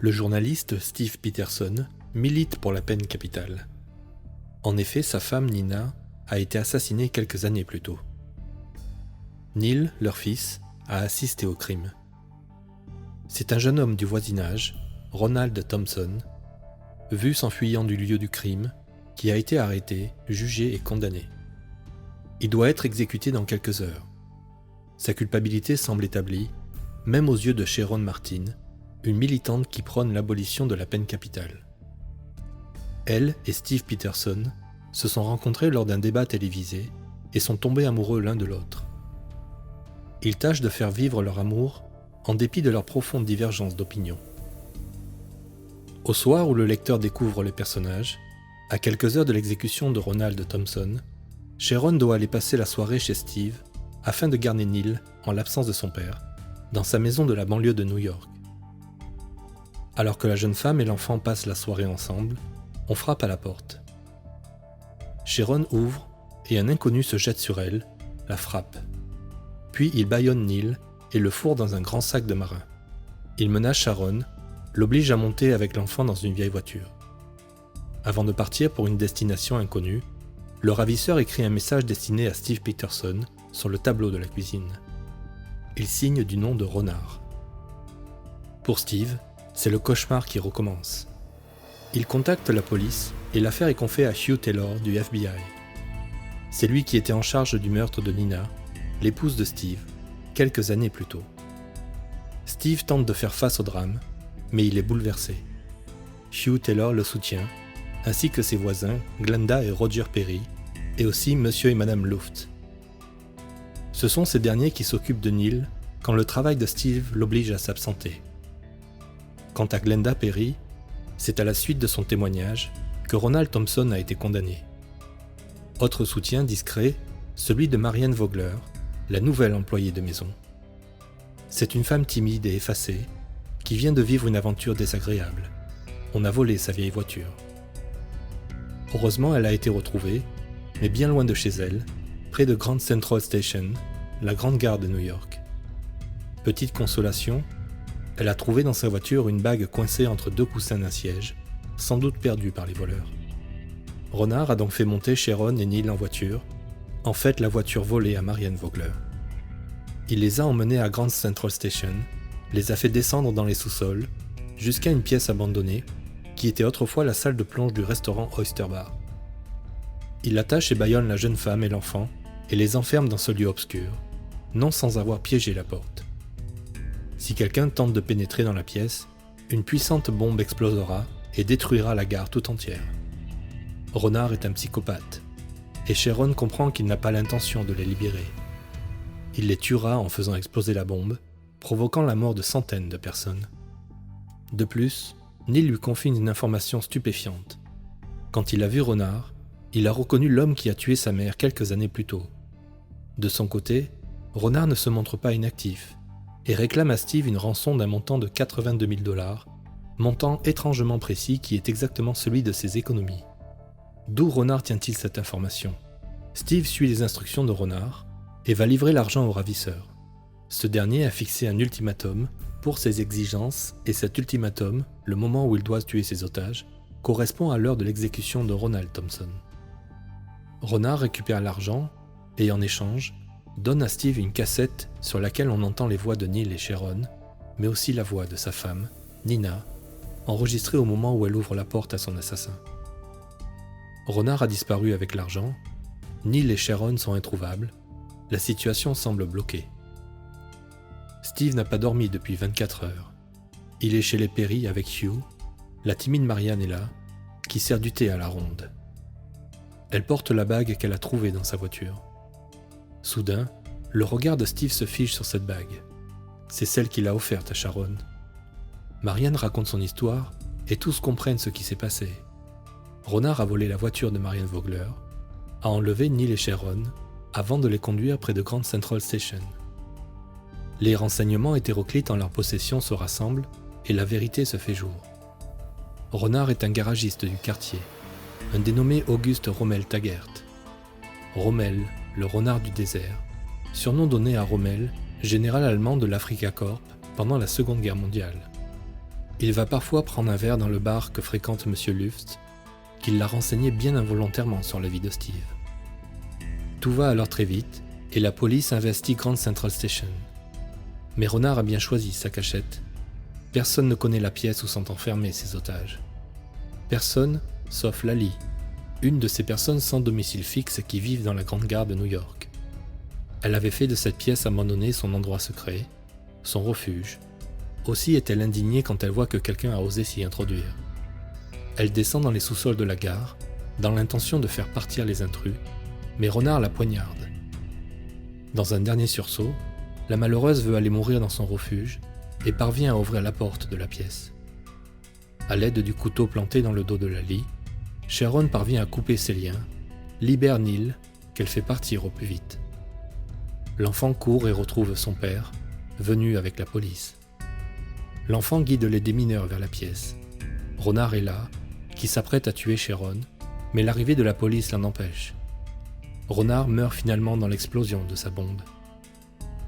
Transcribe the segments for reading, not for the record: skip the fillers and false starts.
Le journaliste Steve Peterson milite pour la peine capitale. En effet, sa femme Nina a été assassinée quelques années plus tôt. Neil, leur fils, a assisté au crime. C'est un jeune homme du voisinage, Ronald Thompson, vu s'enfuyant du lieu du crime, qui a été arrêté, jugé et condamné. Il doit être exécuté dans quelques heures. Sa culpabilité semble établie, même aux yeux de Sharon Martin, une militante qui prône l'abolition de la peine capitale. Elle et Steve Peterson se sont rencontrés lors d'un débat télévisé et sont tombés amoureux l'un de l'autre. Ils tâchent de faire vivre leur amour en dépit de leur profonde divergence d'opinion. Au soir où le lecteur découvre les personnages, à quelques heures de l'exécution de Ronald Thompson, Sharon doit aller passer la soirée chez Steve afin de garder Neil, en l'absence de son père, dans sa maison de la banlieue de New York. Alors que la jeune femme et l'enfant passent la soirée ensemble, on frappe à la porte. Sharon ouvre et un inconnu se jette sur elle, la frappe. Puis il bâillonne Neil et le fourre dans un grand sac de marin. Il menace Sharon, l'oblige à monter avec l'enfant dans une vieille voiture. Avant de partir pour une destination inconnue, le ravisseur écrit un message destiné à Steve Peterson sur le tableau de la cuisine. Il signe du nom de Renard. Pour Steve, c'est le cauchemar qui recommence. Il contacte la police et l'affaire est confiée à Hugh Taylor du FBI. C'est lui qui était en charge du meurtre de Nina, l'épouse de Steve, quelques années plus tôt. Steve tente de faire face au drame, mais il est bouleversé. Hugh Taylor le soutient, ainsi que ses voisins Glenda et Roger Perry, et aussi Monsieur et Madame Luft. Ce sont ces derniers qui s'occupent de Neil quand le travail de Steve l'oblige à s'absenter. Quant à Glenda Perry, c'est à la suite de son témoignage que Ronald Thompson a été condamné. Autre soutien discret, celui de Marianne Vogler, la nouvelle employée de maison. C'est une femme timide et effacée qui vient de vivre une aventure désagréable. On a volé sa vieille voiture. Heureusement, elle a été retrouvée, mais bien loin de chez elle, près de Grand Central Station, la grande gare de New York. Petite consolation, elle a trouvé dans sa voiture une bague coincée entre deux coussins d'un siège, sans doute perdue par les voleurs. Renard a donc fait monter Sharon et Neil en voiture, en fait la voiture volée à Marianne Vogler. Il les a emmenés à Grand Central Station, les a fait descendre dans les sous-sols, jusqu'à une pièce abandonnée, qui était autrefois la salle de plonge du restaurant Oyster Bar. Il attache et bâillonne la jeune femme et l'enfant, et les enferme dans ce lieu obscur, non sans avoir piégé la porte. Si quelqu'un tente de pénétrer dans la pièce, une puissante bombe explosera et détruira la gare tout entière. Renard est un psychopathe, et Sharon comprend qu'il n'a pas l'intention de les libérer. Il les tuera en faisant exploser la bombe, provoquant la mort de centaines de personnes. De plus, Neil lui confie une information stupéfiante. Quand il a vu Renard, il a reconnu l'homme qui a tué sa mère quelques années plus tôt. De son côté, Renard ne se montre pas inactif et réclame à Steve une rançon d'un montant de 82 000 $, montant étrangement précis qui est exactement celui de ses économies. D'où Renard tient-il cette information ? Steve suit les instructions de Renard et va livrer l'argent au ravisseur. Ce dernier a fixé un ultimatum pour ses exigences et cet ultimatum, le moment où il doit tuer ses otages, correspond à l'heure de l'exécution de Ronald Thompson. Renard récupère l'argent et en échange, donne à Steve une cassette sur laquelle on entend les voix de Neil et Sharon, mais aussi la voix de sa femme, Nina, enregistrée au moment où elle ouvre la porte à son assassin. Renard a disparu avec l'argent, Neil et Sharon sont introuvables, la situation semble bloquée. Steve n'a pas dormi depuis 24 heures. Il est chez les Perry avec Hugh, la timide Marianne est là, qui sert du thé à la ronde. Elle porte la bague qu'elle a trouvée dans sa voiture. Soudain, le regard de Steve se fige sur cette bague. C'est celle qu'il a offerte à Sharon. Marianne raconte son histoire et tous comprennent ce qui s'est passé. Renard a volé la voiture de Marianne Vogler, a enlevé Neil et Sharon avant de les conduire près de Grand Central Station. Les renseignements hétéroclites en leur possession se rassemblent et la vérité se fait jour. Renard est un garagiste du quartier, un dénommé Auguste Rommel Taggart. Rommel, le renard du désert, surnom donné à Rommel, général allemand de l'Afrika Korps pendant la Seconde Guerre mondiale. Il va parfois prendre un verre dans le bar que fréquente M. Luft, qui l'a renseigné bien involontairement sur la vie de Steve. Tout va alors très vite, et la police investit Grand Central Station. Mais Renard a bien choisi sa cachette. Personne ne connaît la pièce où sont enfermés ses otages. Personne, sauf Lali, une de ces personnes sans domicile fixe qui vivent dans la Grande Gare de New York. Elle avait fait de cette pièce abandonnée son endroit secret, son refuge. Aussi est-elle indignée quand elle voit que quelqu'un a osé s'y introduire. Elle descend dans les sous-sols de la gare, dans l'intention de faire partir les intrus, mais Renard la poignarde. Dans un dernier sursaut, la malheureuse veut aller mourir dans son refuge et parvient à ouvrir la porte de la pièce. À l'aide du couteau planté dans le dos de Lali, Sharon parvient à couper ses liens, libère Neil, qu'elle fait partir au plus vite. L'enfant court et retrouve son père, venu avec la police. L'enfant guide les démineurs vers la pièce. Renard est là, qui s'apprête à tuer Sharon, mais l'arrivée de la police l'en empêche. Renard meurt finalement dans l'explosion de sa bombe.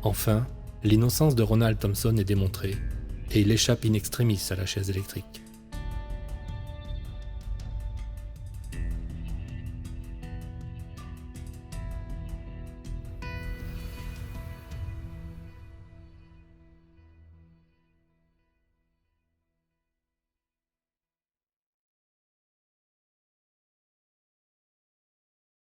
Enfin, l'innocence de Ronald Thompson est démontrée, et il échappe in extremis à la chaise électrique.